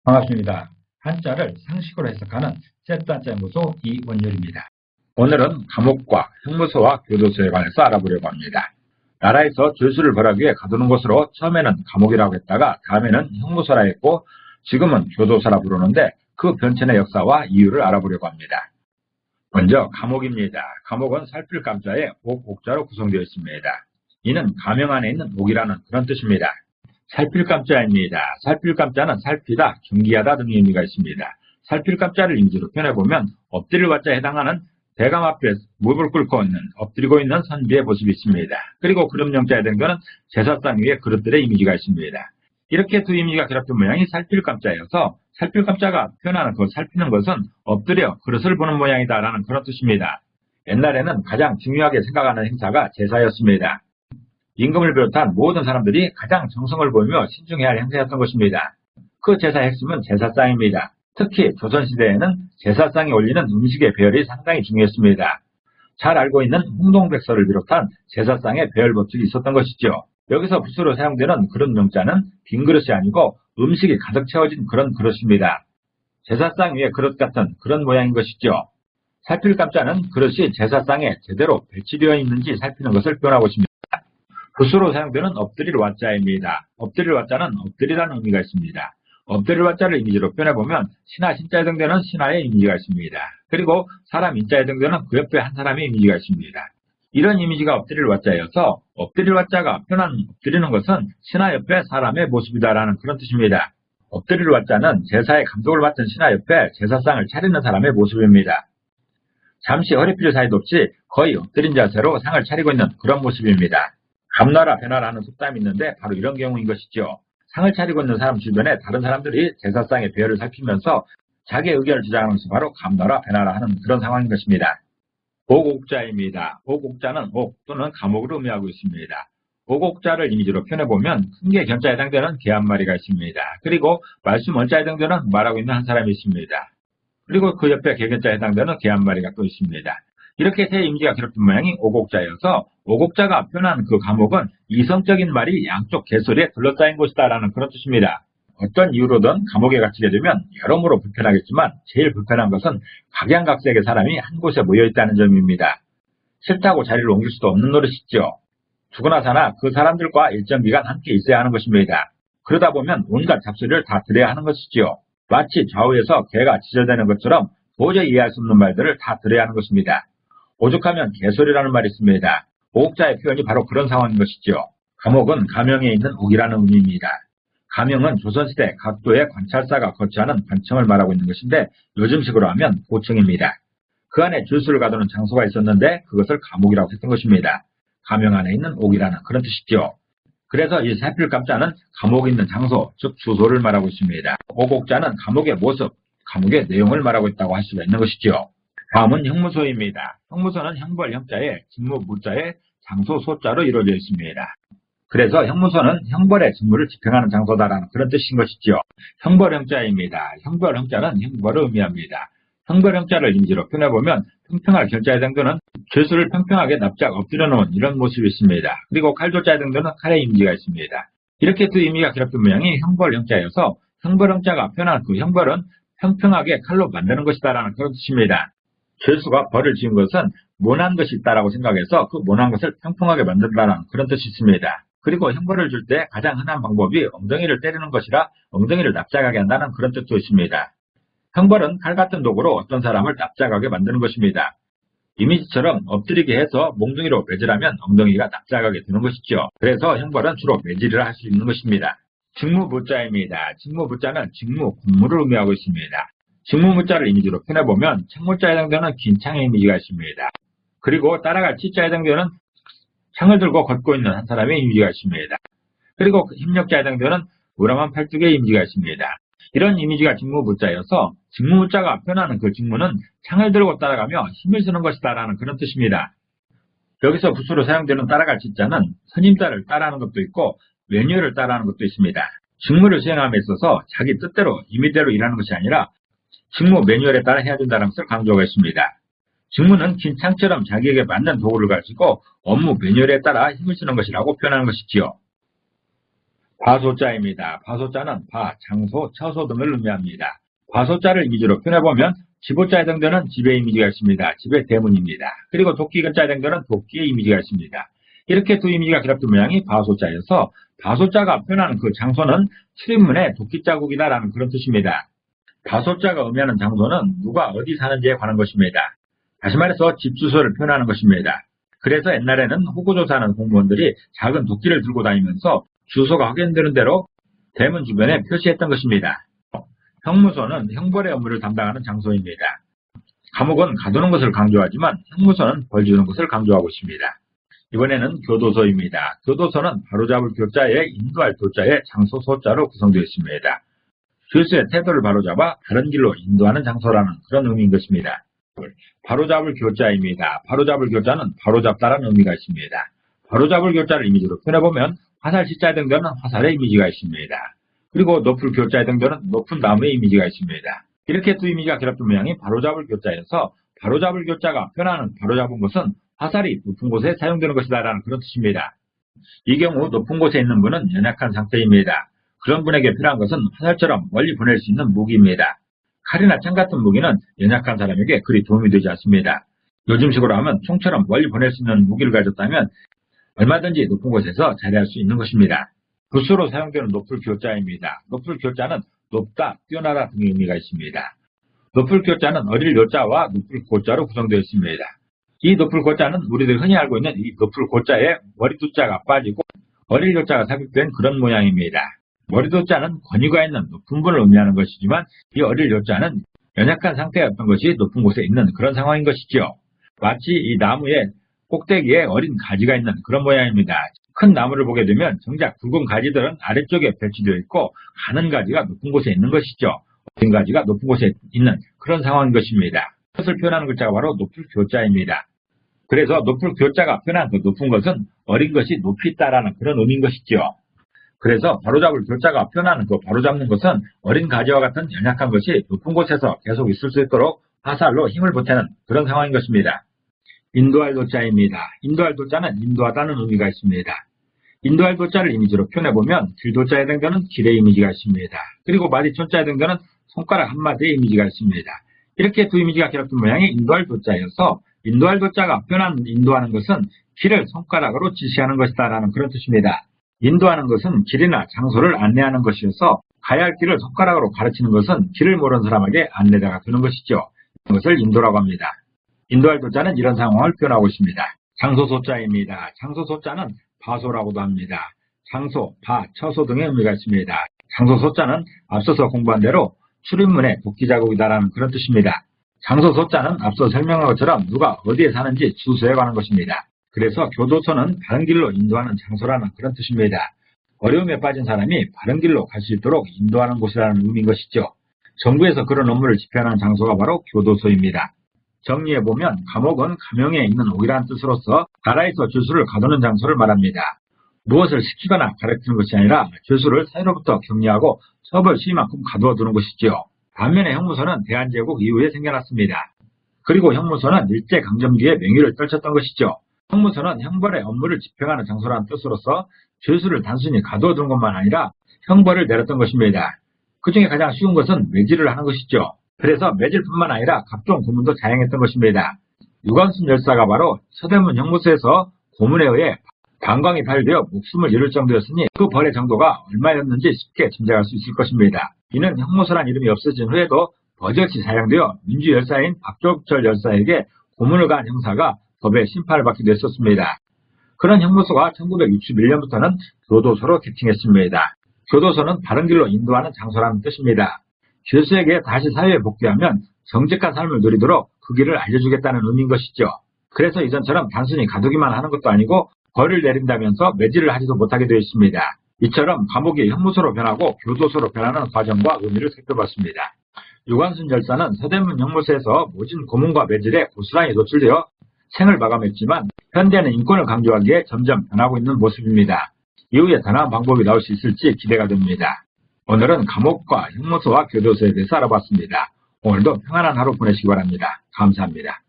반갑습니다. 한자를 상식으로 해석하는 셋단자연구소 이원열입니다. 오늘은 감옥과 형무소와 교도소에 관해서 알아보려고 합니다. 나라에서 죄수를 벌하기 위해 가두는 곳으로 처음에는 감옥이라고 했다가 다음에는 형무소라 했고 지금은 교도소라 부르는데 그 변천의 역사와 이유를 알아보려고 합니다. 먼저 감옥입니다. 감옥은 살필감자에 옥자로 구성되어 있습니다. 이는 가명 안에 있는 옥이라는 그런 뜻입니다. 살필감자입니다. 살필감자는 살피다, 경기하다 등의 의미가 있습니다. 살필감자를 임시로 표현해보면 엎드릴 와자에 해당하는 대감 앞에 무릎을 꿇고 있는, 엎드리고 있는 선비의 모습이 있습니다. 그리고 그릇명자에 해당되는 제사상 위에 그릇들의 이미지가 있습니다. 이렇게 두 이미지가 결합된 모양이 살필감자여서 살필감자가 표현하는 살피는 것은 엎드려 그릇을 보는 모양이다라는 그런 뜻입니다. 옛날에는 가장 중요하게 생각하는 행사가 제사였습니다. 임금을 비롯한 모든 사람들이 가장 정성을 보이며 신중해야 할 행사였던 것입니다. 그 제사의 핵심은 제사상입니다. 특히 조선시대에는 제사상에 올리는 음식의 배열이 상당히 중요했습니다. 잘 알고 있는 홍동백서를 비롯한 제사상에 배열 법칙이 있었던 것이죠. 여기서 붓으로 사용되는 그릇 명자는 빈 그릇이 아니고 음식이 가득 채워진 그런 그릇입니다. 제사상 위에 그릇 같은 그런 모양인 것이죠. 살필감자는 그릇이 제사상에 제대로 배치되어 있는지 살피는 것을 표현하고 있습니다. 붓으로 사용되는 엎드릴 와자입니다. 엎드릴 와자는 엎드리라는 의미가 있습니다. 엎드릴 와자를 이미지로 표현해보면 신하 신자에 해당되는 신하의 이미지가 있습니다. 그리고 사람 인자에 해당되는 그 옆에 한 사람의 이미지가 있습니다. 이런 이미지가 엎드릴 와자여서 엎드릴 와자가 표현하는 엎드리는 것은 신하 옆에 사람의 모습이다라는 그런 뜻입니다. 엎드릴 와자는 제사의 감독을 맡은 신하 옆에 제사상을 차리는 사람의 모습입니다. 잠시 허리필 사이도 없이 거의 엎드린 자세로 상을 차리고 있는 그런 모습입니다. 감나라 배나라 하는 속담이 있는데 바로 이런 경우인 것이죠. 상을 차리고 있는 사람 주변에 다른 사람들이 제사상의 배열을 살피면서 자기의 의견을 주장하는 것이 바로 감나라 배나라 하는 그런 상황인 것입니다. 옥옥자입니다. 옥옥자는 옥 또는 감옥을 의미하고 있습니다. 옥옥자를 이미지로 표현해보면 큰 개 견자에 해당되는 개 한 마리가 있습니다. 그리고 말씀 원자에 해당되는 말하고 있는 한 사람이 있습니다. 그리고 그 옆에 개 견자에 해당되는 개 한 마리가 또 있습니다. 이렇게 세 이미지가 결합된 모양이 옥옥자여서 옥옥자가 표현하는 그 감옥은 이성적인 말이 양쪽 개소리에 둘러싸인 곳이다라는 그런 뜻입니다. 어떤 이유로든 감옥에 갇히게 되면 여러모로 불편하겠지만 제일 불편한 것은 각양각색의 사람이 한 곳에 모여있다는 점입니다. 싫다고 자리를 옮길 수도 없는 노릇이죠. 죽으나 사나 그 사람들과 일정 기간 함께 있어야 하는 것입니다. 그러다 보면 온갖 잡소리를 다 들어야 하는 것이죠. 마치 좌우에서 개가 지저대는 것처럼 도저히 이해할 수 없는 말들을 다 들어야 하는 것입니다. 오죽하면 개소리라는 말이 있습니다. 옥자의 표현이 바로 그런 상황인 것이죠. 감옥은 가명에 있는 옥이라는 의미입니다. 가명은 조선시대 각도의 관찰사가 거처하는 관청을 말하고 있는 것인데 요즘식으로 하면 보청입니다. 그 안에 죄수를 가두는 장소가 있었는데 그것을 감옥이라고 했던 것입니다. 가명 안에 있는 옥이라는 그런 뜻이죠. 그래서 이 살필감자는 감옥에 있는 장소, 즉 주소를 말하고 있습니다. 옥옥자는 감옥의 모습, 감옥의 내용을 말하고 있다고 할 수가 있는 것이죠. 다음은 형무소입니다. 형무소는 형벌 형자에 직무 무자에 장소 소자로 이루어져 있습니다. 그래서 형무소는 형벌의 직무를 집행하는 장소다라는 그런 뜻인 것이죠. 형벌 형자입니다. 형벌 형자는 형벌을 의미합니다. 형벌 형자를 이미지로 표현해보면 평평할 결자에 해당되는 죄수를 평평하게 납작 엎드려 놓은 이런 모습이 있습니다. 그리고 칼조자에 해당되는 칼의 이미지가 있습니다. 이렇게 두 이미지가 결합된 모양이 형벌 형자여서 형벌 형자가 표현하는 그 형벌은 평평하게 칼로 만드는 것이다라는 그런 뜻입니다. 죄수가 벌을 지은 것은 모난 것이 있다라고 생각해서 그 모난 것을 평평하게 만든다는 그런 뜻이 있습니다. 그리고 형벌을 줄 때 가장 흔한 방법이 엉덩이를 때리는 것이라 엉덩이를 납작하게 한다는 그런 뜻도 있습니다. 형벌은 칼 같은 도구로 어떤 사람을 납작하게 만드는 것입니다. 이미지처럼 엎드리게 해서 몽둥이로 매질하면 엉덩이가 납작하게 되는 것이죠. 그래서 형벌은 주로 매질을 할 수 있는 것입니다. 직무무자입니다. 직무무자는 직무, 공무를 의미하고 있습니다. 직무무자를 이미지로 표현해보면 창무자에 해당되는 긴 창의 이미지가 있습니다. 그리고 따라갈 치자에 해당되는 창을 들고 걷고 있는 한 사람의 이미지가 있습니다. 그리고 힘력자에 해당되는 우람한 팔뚝의 이미지가 있습니다. 이런 이미지가 직무무자여서 직무무자가 표현하는 그 직무는 창을 들고 따라가며 힘을 쓰는 것이다라는 그런 뜻입니다. 여기서 붓으로 사용되는 따라갈 치자는 선임자를 따라하는 것도 있고 매뉴얼을 따라하는 것도 있습니다. 직무를 수행함에 있어서 자기 뜻대로 임의대로 일하는 것이 아니라 직무 매뉴얼에 따라 해야 된다는 것을 강조하고 있습니다. 직무는 긴 창처럼 자기에게 맞는 도구를 가지고 업무 매뉴얼에 따라 힘을 쓰는 것이라고 표현하는 것이지요. 파소자입니다. 파소자는 파, 장소, 처소 등을 의미합니다. 파소자를 이미지로 표현해보면 지보자에 해당되는 집의 이미지가 있습니다. 집의 대문입니다. 그리고 도끼 근자에 해당되는 도끼의 이미지가 있습니다. 이렇게 두 이미지가 결합된 모양이 파소자여서 파소자가 표현하는 그 장소는 출입문의 도끼자국이다라는 그런 뜻입니다. 파소자가 의미하는 장소는 누가 어디 사는지에 관한 것입니다. 다시 말해서 집 주소를 표현하는 것입니다. 그래서 옛날에는 호구조사하는 공무원들이 작은 도끼를 들고 다니면서 주소가 확인되는 대로 대문 주변에 표시했던 것입니다. 형무소는 형벌의 업무를 담당하는 장소입니다. 감옥은 가두는 것을 강조하지만 형무소는 벌 주는 것을 강조하고 있습니다. 이번에는 교도소입니다. 교도소는 바로잡을 교자에 인도할 도자에 장소 소자로 구성되어 있습니다. 죄수의 태도를 바로잡아 다른 길로 인도하는 장소라는 그런 의미인 것입니다. 바로잡을 교자입니다. 바로잡을 교자는 바로잡다라는 의미가 있습니다. 바로잡을 교자를 이미지로 표현해보면 화살 시자에 해당되는 화살의 이미지가 있습니다. 그리고 높을 교자에 해당되는 높은 나무의 이미지가 있습니다. 이렇게 두 이미지가 결합된 모양이 바로잡을 교자여서 바로잡을 교자가 표현하는 바로잡은 것은 화살이 높은 곳에 사용되는 것이다 라는 그런 뜻입니다. 이 경우 높은 곳에 있는 분은 연약한 상태입니다. 그런 분에게 필요한 것은 화살처럼 멀리 보낼 수 있는 무기입니다. 칼이나 창 같은 무기는 연약한 사람에게 그리 도움이 되지 않습니다. 요즘식으로 하면 총처럼 멀리 보낼 수 있는 무기를 가졌다면 얼마든지 높은 곳에서 자리할 수 있는 것입니다. 붓으로 사용되는 높을 교자입니다. 높을 교자는 높다, 뛰어나다 등의 의미가 있습니다. 높을 교자는 어릴 요자와 높을 고자로 구성되어 있습니다. 이 높을 고자는 우리들 흔히 알고 있는 이 높을 고자에 머리두자가 빠지고 어릴 요자가 삽입된 그런 모양입니다. 머리두자는 권위가 있는 높은 분을 의미하는 것이지만 이 어릴 요자는 연약한 상태였던 것이 높은 곳에 있는 그런 상황인 것이지요. 마치 이 나무의 꼭대기에 어린 가지가 있는 그런 모양입니다. 큰 나무를 보게 되면 정작 굵은 가지들은 아래쪽에 배치되어 있고 가는 가지가 높은 곳에 있는 것이죠. 어린 가지가 높은 곳에 있는 그런 상황인 것입니다. 그것을 표현하는 글자가 바로 높을 교자입니다. 그래서 높을 교자가 표현한 그 높은 것은 어린 것이 높이 있다라는 그런 의미인 것이죠. 그래서 바로잡을 교자가 표현하는 그 바로잡는 것은 어린 가지와 같은 연약한 것이 높은 곳에서 계속 있을 수 있도록 화살로 힘을 보태는 그런 상황인 것입니다. 인도할 도자입니다. 인도할 도자는 인도하다는 의미가 있습니다. 인도할 도자를 이미지로 표현해보면 길도자에 해당되는 길의 이미지가 있습니다. 그리고 마디촌자에 해당되는 손가락 한마디의 이미지가 있습니다. 이렇게 두 이미지가 결합된 모양이 인도할 도자여서 인도할 도자가 표현하는 인도하는 것은 길을 손가락으로 지시하는 것이다 라는 그런 뜻입니다. 인도하는 것은 길이나 장소를 안내하는 것이어서 가야 할 길을 손가락으로 가르치는 것은 길을 모르는 사람에게 안내자가 되는 것이죠. 이것을 인도라고 합니다. 인도할 도자는 이런 상황을 표현하고 있습니다. 장소소자입니다. 장소소자는 바소라고도 합니다. 장소, 바, 처소 등의 의미가 있습니다. 장소소자는 앞서서 공부한 대로 출입문의 도끼자국이다라는 그런 뜻입니다. 장소소자는 앞서 설명한 것처럼 누가 어디에 사는지 주소에 관한 것입니다. 그래서 교도소는 바른 길로 인도하는 장소라는 그런 뜻입니다. 어려움에 빠진 사람이 바른 길로 갈 수 있도록 인도하는 곳이라는 의미인 것이죠. 정부에서 그런 업무를 집행하는 장소가 바로 교도소입니다. 정리해보면 감옥은 감형에 있는 옥이라는 뜻으로서 나라에서 죄수를 가두는 장소를 말합니다. 무엇을 시키거나 가르치는 것이 아니라 죄수를 사회로부터 격리하고 처벌 시만큼 가두어두는 것이지요. 반면에 형무소는 대한제국 이후에 생겨났습니다. 그리고 형무소는 일제강점기에 명예를 떨쳤던 것이죠. 형무소는 형벌의 업무를 집행하는 장소라는 뜻으로서 죄수를 단순히 가두어두는 것만 아니라 형벌을 내렸던 것입니다. 그 중에 가장 쉬운 것은 매질을 하는 것이죠. 그래서 매질뿐만 아니라 각종 고문도 자행했던 것입니다. 유관순 열사가 바로 서대문 형무소에서 고문에 의해 방광이 파열되어 목숨을 잃을 정도였으니 그 벌의 정도가 얼마였는지 쉽게 짐작할 수 있을 것입니다. 이는 형무소란 이름이 없어진 후에도 버젓이 사용되어 민주 열사인 박종철 열사에게 고문을 가한 형사가 법의 심판을 받기도 했었습니다. 그런 형무소가 1961년부터는 교도소로 개칭했습니다. 교도소는 바른 길로 인도하는 장소라는 뜻입니다. 죄수에게 다시 사회에 복귀하면 정직한 삶을 누리도록 그 길을 알려주겠다는 의미인 것이죠. 그래서 이전처럼 단순히 가두기만 하는 것도 아니고 벌을 내린다면서 매질을 하지도 못하게 되어 있습니다. 이처럼 감옥이 형무소로 변하고 교도소로 변하는 과정과 의미를 살펴봤습니다. 유관순 열사는 서대문 형무소에서 모진 고문과 매질에 고스란히 노출되어 생을 마감했지만 현대는 인권을 강조하기에 점점 변하고 있는 모습입니다. 이후에 더 나은 방법이 나올 수 있을지 기대가 됩니다. 오늘은 감옥과 형무소와 교도소에 대해서 알아봤습니다. 오늘도 평안한 하루 보내시기 바랍니다. 감사합니다.